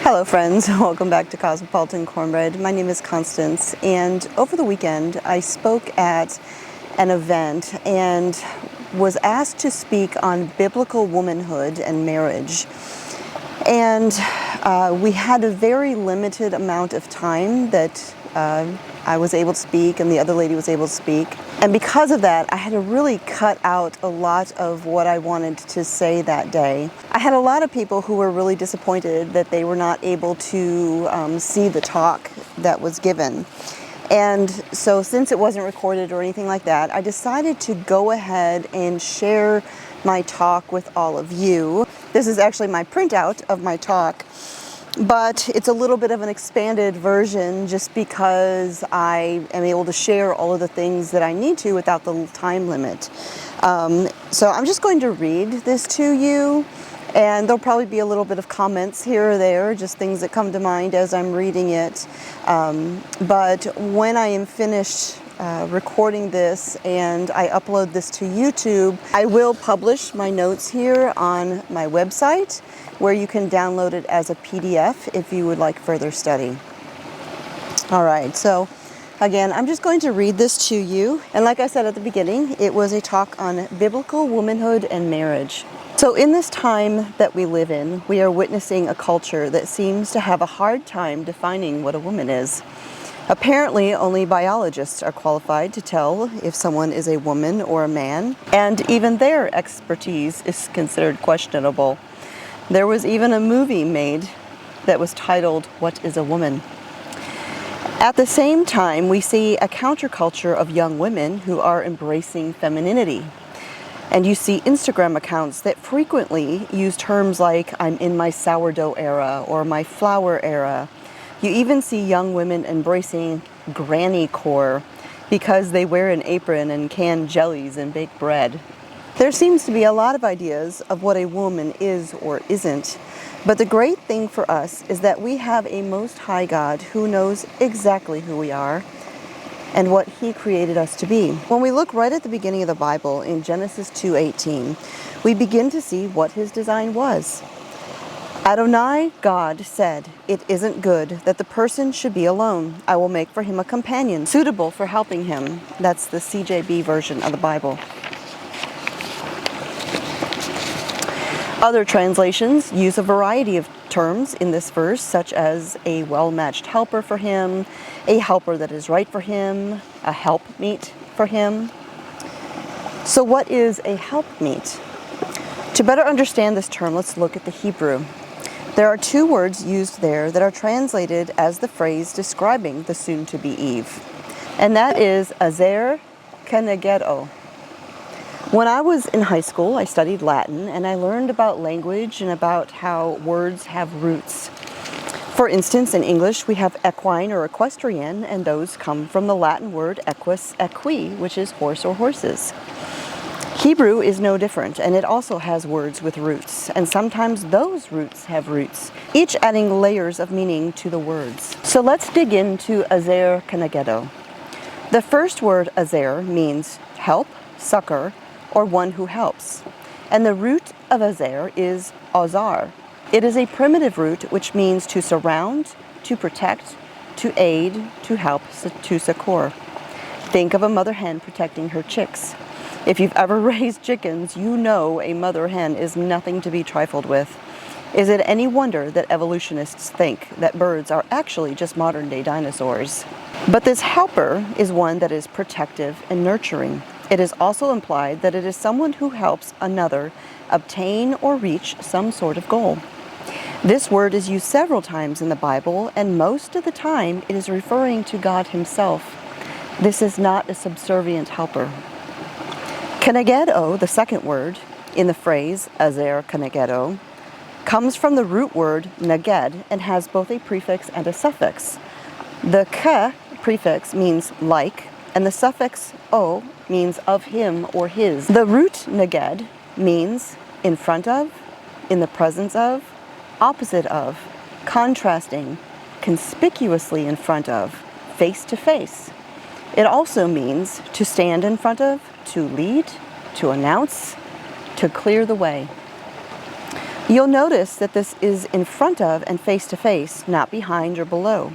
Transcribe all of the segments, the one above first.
Hello friends, welcome back to Cosmopolitan Cornbread. My name is Constance, and over the weekend I spoke at an event and was asked to speak on biblical womanhood and marriage. And we had a very limited amount of time that I was able to speak and the other lady was able to speak. And because of that, I had to really cut out a lot of what I wanted to say that day. I had a lot of people who were really disappointed that they were not able to see the talk that was given. And so since it wasn't recorded or anything like that, I decided to go ahead and share my talk with all of you. This is actually my printout of my talk, but it's a little bit of an expanded version just because I am able to share all of the things that I need to without the time limit. So I'm just going to read this to you, and there'll probably be a little bit of comments here or there, just things that come to mind as I'm reading it. But when I am finished recording this and I upload this to YouTube, I will publish my notes here on my website, where you can download it as a PDF if you would like further study. All right, so again, I'm just going to read this to you. And like I said at the beginning, it was a talk on biblical womanhood and marriage. So in this time that we live in, we are witnessing a culture that seems to have a hard time defining what a woman is. Apparently, only biologists are qualified to tell if someone is a woman or a man, and even their expertise is considered questionable. There was even a movie made that was titled, "What is a Woman?" At the same time, we see a counterculture of young women who are embracing femininity. And you see Instagram accounts that frequently use terms like, "I'm in my sourdough era" or "my flour era." You even see young women embracing granny core because they wear an apron and can jellies and bake bread. There seems to be a lot of ideas of what a woman is or isn't, but the great thing for us is that we have a Most High God who knows exactly who we are and what He created us to be. When we look right at the beginning of the Bible in Genesis 2:18, we begin to see what His design was. Adonai, God, said, "It isn't good that the person should be alone. I will make for him a companion suitable for helping him." That's the CJB version of the Bible. Other translations use a variety of terms in this verse, such as a well-matched helper for him, a helper that is right for him, a helpmeet for him. So what is a helpmeet? To better understand this term, let's look at the Hebrew. There are two words used there that are translated as the phrase describing the soon-to-be Eve, and that is azer kenegedo. When I was in high school, I studied Latin, and I learned about language and about how words have roots. For instance, in English, we have equine or equestrian, and those come from the Latin word equus, equi, which is horse or horses. Hebrew is no different, and it also has words with roots, and sometimes those roots have roots, each adding layers of meaning to the words. So let's dig into azer kenegedo. The first word azer means help, succor, or one who helps, and the root of azer is azar. It is a primitive root which means to surround, to protect, to aid, to help, to succor. Think of a mother hen protecting her chicks. If you've ever raised chickens, you know a mother hen is nothing to be trifled with. Is it any wonder that evolutionists think that birds are actually just modern-day dinosaurs? But this helper is one that is protective and nurturing. It is also implied that it is someone who helps another obtain or reach some sort of goal. This word is used several times in the Bible, and most of the time it is referring to God Himself. This is not a subservient helper. Kenegedo, the second word in the phrase azer kenegedo, comes from the root word neged and has both a prefix and a suffix. The ke prefix means like, and the suffix o means of him or his. The root neged means in front of, in the presence of, opposite of, contrasting, conspicuously in front of, face to face. It also means to stand in front of, to lead, to announce, to clear the way. You'll notice that this is in front of and face to face, not behind or below.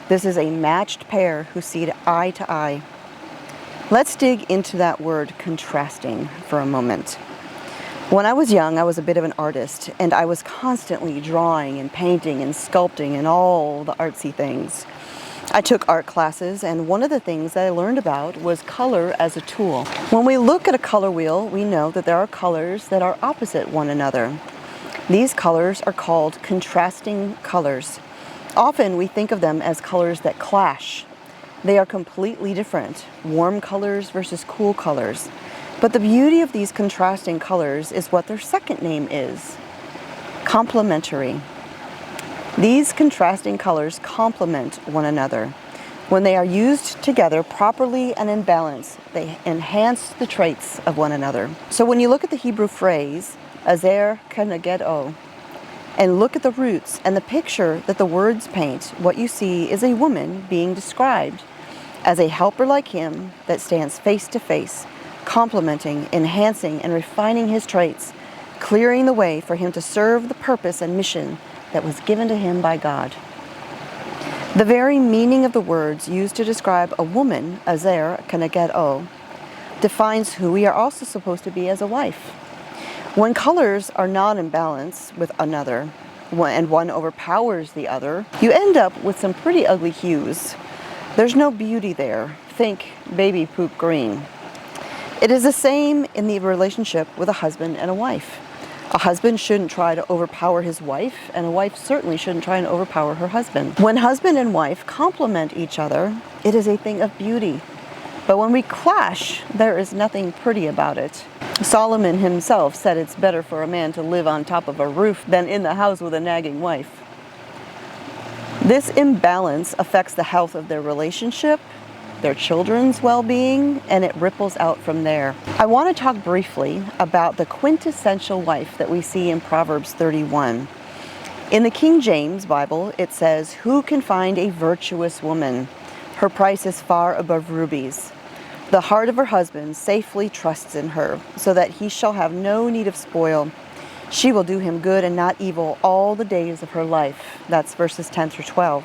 This is a matched pair who see eye to eye. Let's dig into that word contrasting for a moment. When I was young, I was a bit of an artist, and I was constantly drawing and painting and sculpting and all the artsy things. I took art classes, and one of the things that I learned about was color as a tool. When we look at a color wheel, we know that there are colors that are opposite one another. These colors are called contrasting colors. Often we think of them as colors that clash. They are completely different, warm colors versus cool colors. But the beauty of these contrasting colors is what their second name is: complementary. These contrasting colors complement one another. When they are used together properly and in balance, they enhance the traits of one another. So when you look at the Hebrew phrase, azer keneged o, and look at the roots and the picture that the words paint, what you see is a woman being described as a helper like him that stands face to face, complementing, enhancing, and refining his traits, clearing the way for him to serve the purpose and mission that was given to him by God. The very meaning of the words used to describe a woman, azer keneged o, defines who we are also supposed to be as a wife. When colors are not in balance with another, and one overpowers the other, you end up with some pretty ugly hues. There's no beauty there. Think baby poop green. It is the same in the relationship with a husband and a wife. A husband shouldn't try to overpower his wife, and a wife certainly shouldn't try and overpower her husband. When husband and wife complement each other, it is a thing of beauty. But when we clash, there is nothing pretty about it. Solomon himself said it's better for a man to live on top of a roof than in the house with a nagging wife. This imbalance affects the health of their relationship, their children's well-being, and it ripples out from there. I want to talk briefly about the quintessential wife that we see in Proverbs 31. In the King James Bible, it says, "Who can find a virtuous woman? Her price is far above rubies. The heart of her husband safely trusts in her, so that he shall have no need of spoil. She will do him good and not evil all the days of her life." That's verses 10 through 12.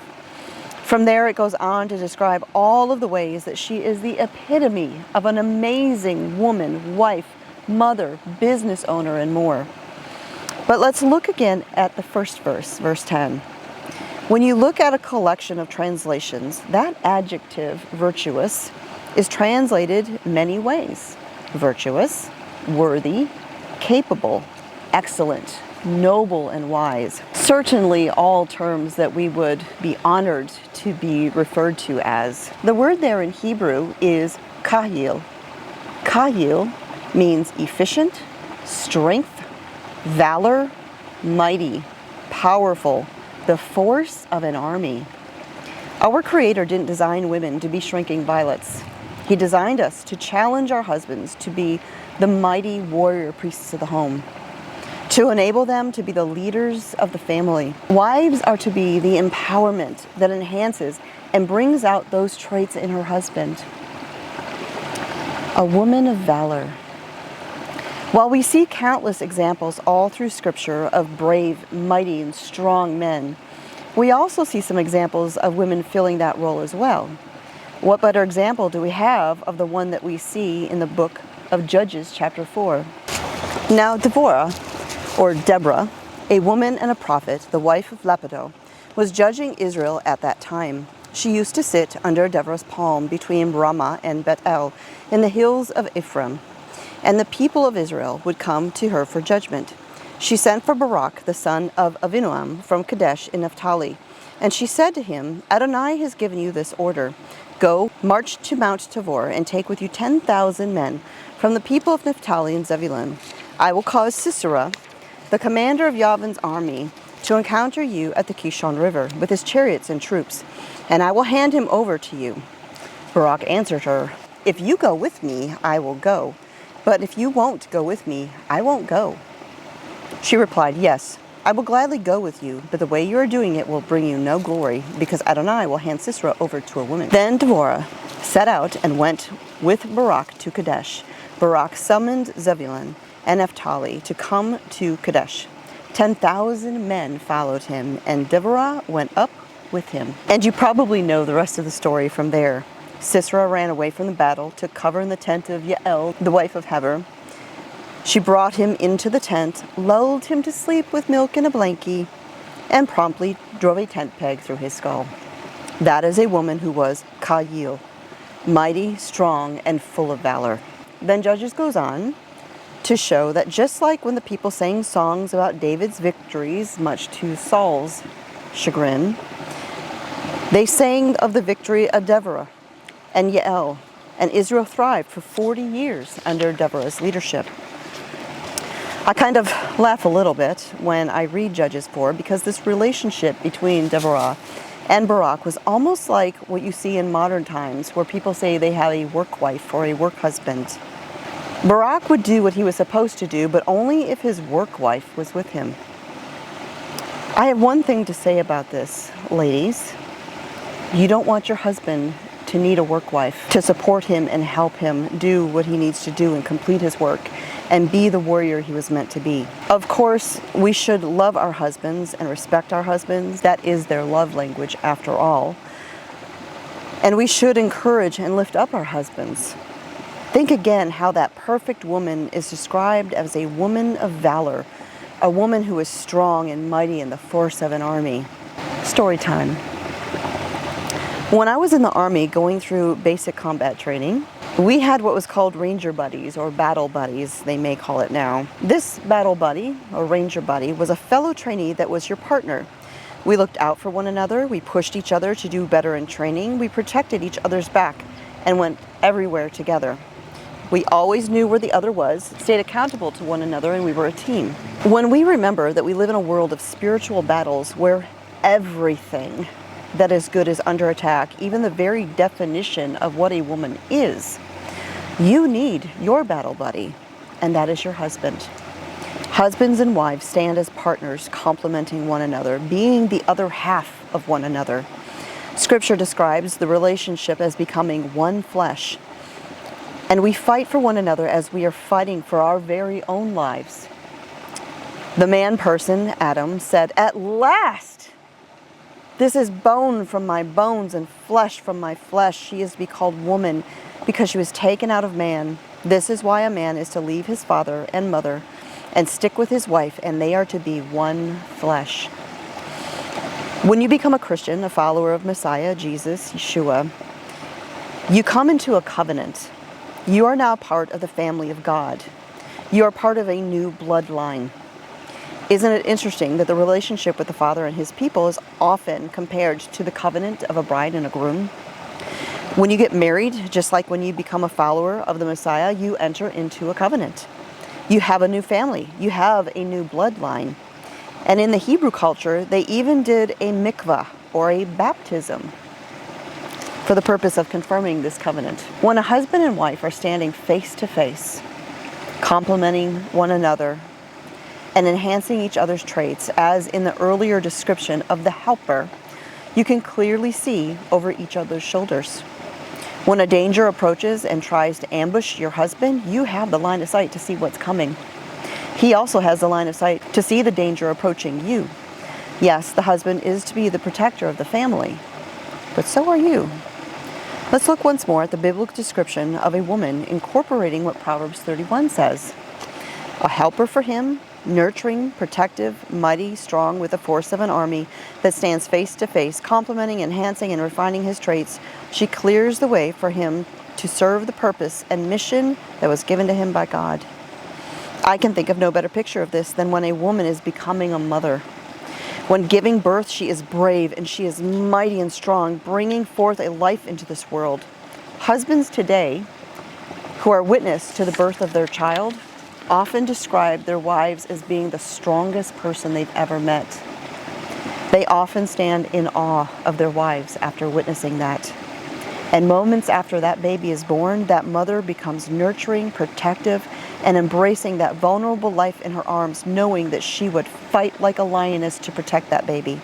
From there, it goes on to describe all of the ways that she is the epitome of an amazing woman, wife, mother, business owner, and more. But let's look again at the first verse, verse 10. When you look at a collection of translations, that adjective, virtuous, is translated many ways. Virtuous, worthy, capable, excellent, noble, and wise. Certainly all terms that we would be honored to be referred to as. The word there in Hebrew is kahil. Kahil means efficient, strength, valor, mighty, powerful, the force of an army. Our Creator didn't design women to be shrinking violets. He designed us to challenge our husbands to be the mighty warrior priests of the home, to enable them to be the leaders of the family. Wives are to be the empowerment that enhances and brings out those traits in her husband. A woman of valor. While we see countless examples all through Scripture of brave, mighty, and strong men, we also see some examples of women filling that role as well. What better example do we have of the one that we see in the book of Judges, chapter 4? Now, Deborah, a woman and a prophet, the wife of Lapido, was judging Israel at that time. She used to sit under Deborah's palm between Ramah and Bethel in the hills of Ephraim, and the people of Israel would come to her for judgment. She sent for Barak, the son of Avinoam, from Kadesh in Naphtali, and she said to him, "Adonai has given you this order. Go, march to Mount Tabor, and take with you 10,000 men from the people of Naphtali and Zebulun. I will cause Sisera, the commander of Yavin's army, to encounter you at the Kishon River with his chariots and troops, and I will hand him over to you." Barak answered her, "If you go with me, I will go. But if you won't go with me, I won't go." She replied, "Yes, I will gladly go with you, but the way you are doing it will bring you no glory, because Adonai will hand Sisera over to a woman." Then Deborah set out and went with Barak to Kadesh. Barak summoned Zebulun and Naphtali to come to Kadesh. 10,000 men followed him, and Deborah went up with him. And you probably know the rest of the story from there. Sisera ran away from the battle, took cover in the tent of Yael, the wife of Heber. She brought him into the tent, lulled him to sleep with milk in a blankie, and promptly drove a tent peg through his skull. That is a woman who was Ka'il, mighty, strong, and full of valor. Then Judges goes on to show that just like when the people sang songs about David's victories, much to Saul's chagrin, they sang of the victory of Deborah and Yael, and Israel thrived for 40 years under Deborah's leadership. I kind of laugh a little bit when I read Judges 4 because this relationship between Deborah and Barak was almost like what you see in modern times where people say they have a work wife or a work husband. Barak would do what he was supposed to do, but only if his work wife was with him. I have one thing to say about this, ladies. You don't want your husband to need a work wife to support him and help him do what he needs to do and complete his work and be the warrior he was meant to be. Of course, we should love our husbands and respect our husbands. That is their love language after all. And we should encourage and lift up our husbands. Think again how that perfect woman is described as a woman of valor, a woman who is strong and mighty in the force of an army. Story time. When I was in the Army going through basic combat training, we had what was called Ranger Buddies, or Battle Buddies, they may call it now. This Battle Buddy, or Ranger Buddy, was a fellow trainee that was your partner. We looked out for one another, we pushed each other to do better in training, we protected each other's back, and went everywhere together. We always knew where the other was, stayed accountable to one another, and we were a team. When we remember that we live in a world of spiritual battles where everything that is good is under attack, even the very definition of what a woman is, you need your battle buddy, and that is your husband. Husbands and wives stand as partners, complementing one another, being the other half of one another. Scripture describes the relationship as becoming one flesh. And we fight for one another as we are fighting for our very own lives. The man person, Adam, said, "At last! This is bone from my bones and flesh from my flesh. She is to be called woman because she was taken out of man. This is why a man is to leave his father and mother and stick with his wife, and they are to be one flesh." When you become a Christian, a follower of Messiah, Jesus, Yeshua, you come into a covenant. You are now part of the family of God. You are part of a new bloodline. Isn't it interesting that the relationship with the Father and his people is often compared to the covenant of a bride and a groom? When you get married, just like when you become a follower of the Messiah, you enter into a covenant. You have a new family. You have a new bloodline. And in the Hebrew culture, they even did a mikvah, or a baptism, for the purpose of confirming this covenant. When a husband and wife are standing face to face, complementing one another and enhancing each other's traits, as in the earlier description of the helper, you can clearly see over each other's shoulders. When a danger approaches and tries to ambush your husband, you have the line of sight to see what's coming. He also has the line of sight to see the danger approaching you. Yes, the husband is to be the protector of the family, but so are you. Let's look once more at the biblical description of a woman incorporating what Proverbs 31 says. A helper for him, nurturing, protective, mighty, strong, with the force of an army that stands face to face, complementing, enhancing, and refining his traits. She clears the way for him to serve the purpose and mission that was given to him by God. I can think of no better picture of this than when a woman is becoming a mother. When giving birth, she is brave and she is mighty and strong, bringing forth a life into this world. Husbands today, who are witness to the birth of their child, often describe their wives as being the strongest person they've ever met. They often stand in awe of their wives after witnessing that. And moments after that baby is born, that mother becomes nurturing, protective, and embracing that vulnerable life in her arms, knowing that she would fight like a lioness to protect that baby.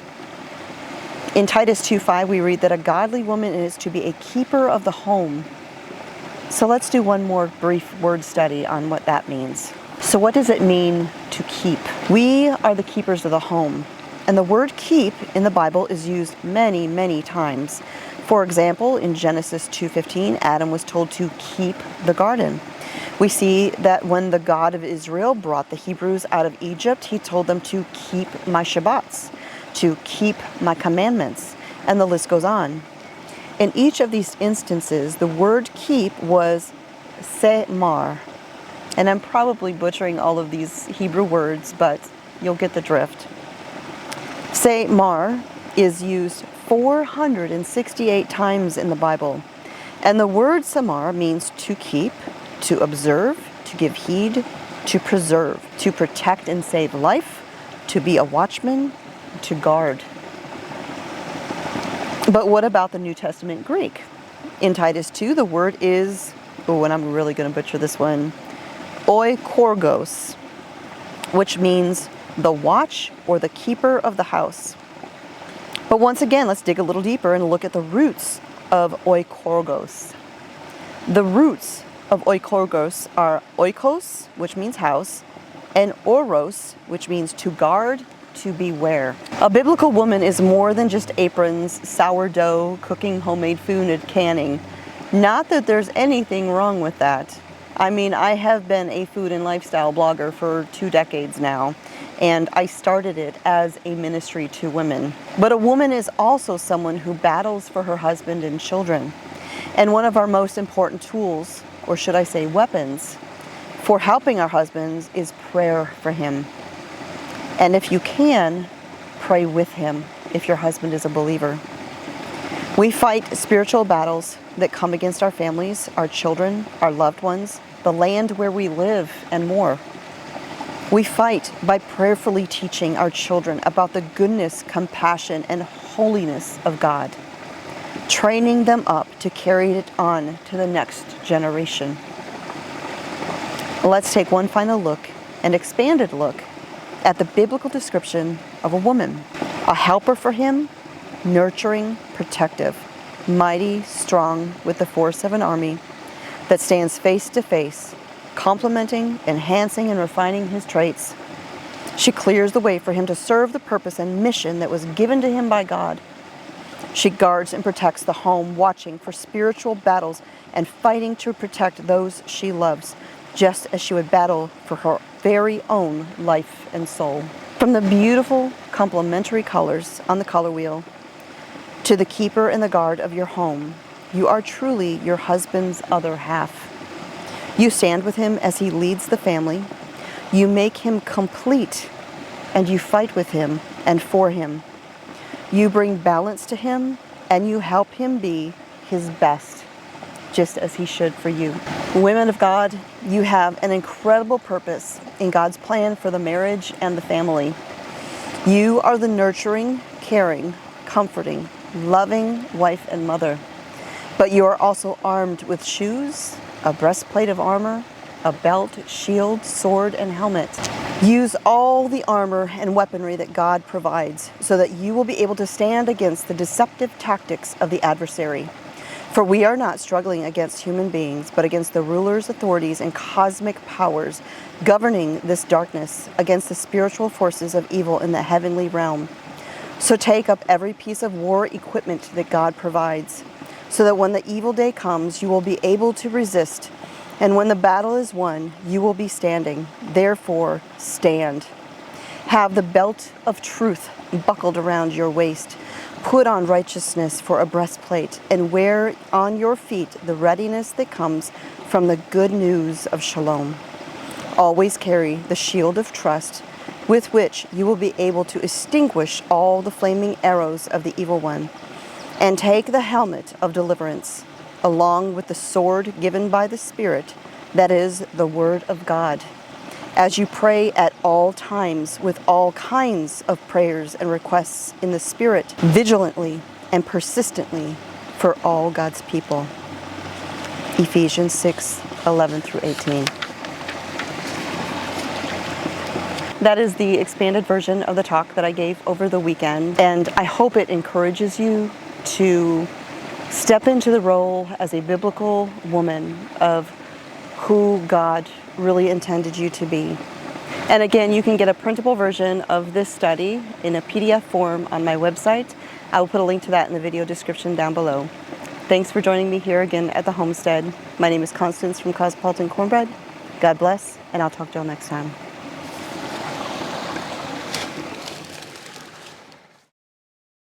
In Titus 2:5, we read that a godly woman is to be a keeper of the home. So let's do one more brief word study on what that means. So what does it mean to keep? We are the keepers of the home. And the word keep in the Bible is used many, many times. For example, in Genesis 2:15, Adam was told to keep the garden. We see that when the God of Israel brought the Hebrews out of Egypt, he told them to keep my Shabbats, to keep my commandments, and the list goes on. In each of these instances, the word keep was semar. And I'm probably butchering all of these Hebrew words, but you'll get the drift. Semar is used 468 times in the Bible. And the word samar means to keep, to observe, to give heed, to preserve, to protect and save life, to be a watchman, to guard. But what about the New Testament Greek? In Titus 2, the word is, and I'm really going to butcher this one, oikorgos, which means the watch or the keeper of the house. But once again, let's dig a little deeper and look at the roots of oikorgos. The roots of oikorgos are oikos, which means house, and oros, which means to guard, to beware. A biblical woman is more than just aprons, sourdough, cooking homemade food, and canning. Not that there's anything wrong with that. I mean, I have been a food and lifestyle blogger for 2 decades now, and I started it as a ministry to women. But a woman is also someone who battles for her husband and children. And one of our most important tools, or should I say weapons, for helping our husbands is prayer for him. And if you can, pray with him if your husband is a believer. We fight spiritual battles that come against our families, our children, our loved ones, the land where we live, and more. We fight by prayerfully teaching our children about the goodness, compassion, and holiness of God, training them up to carry it on to the next generation. Let's take one final look, an expanded look, at the biblical description of a woman. A helper for him, nurturing, protective, mighty, strong, with the force of an army that stands face to face, complementing, enhancing, and refining his traits. She clears the way for him to serve the purpose and mission that was given to him by God. She guards and protects the home, watching for spiritual battles and fighting to protect those she loves, just as she would battle for her very own life and soul. From the beautiful complementary colors on the color wheel to the keeper and the guard of your home, you are truly your husband's other half. You stand with him as he leads the family. You make him complete, and you fight with him and for him. You bring balance to him, and you help him be his best, just as he should for you. Women of God, you have an incredible purpose in God's plan for the marriage and the family. You are the nurturing, caring, comforting, loving wife and mother. But you are also armed with shoes, a breastplate of armor, a belt, shield, sword, and helmet. Use all the armor and weaponry that God provides so that you will be able to stand against the deceptive tactics of the adversary. For we are not struggling against human beings, but against the rulers, authorities, and cosmic powers governing this darkness, against the spiritual forces of evil in the heavenly realm. So take up every piece of war equipment that God provides, so that when the evil day comes, you will be able to resist. And when the battle is won, you will be standing. Therefore, stand. Have the belt of truth buckled around your waist. Put on righteousness for a breastplate, and wear on your feet the readiness that comes from the good news of shalom. Always carry the shield of trust, with which you will be able to extinguish all the flaming arrows of the evil one. And take the helmet of deliverance, along with the sword given by the Spirit, that is the Word of God, as you pray at all times with all kinds of prayers and requests in the Spirit, vigilantly and persistently for all God's people. Ephesians 6:11 through 18. That is the expanded version of the talk that I gave over the weekend, and I hope it encourages you to step into the role as a biblical woman of who God really intended you to be. And again, you can get a printable version of this study in a PDF form on my website. I will put a link to that in the video description down below. Thanks for joining me here again at the homestead. My name is Constance from Cosmopolitan Cornbread. God bless, and I'll talk to y'all next time.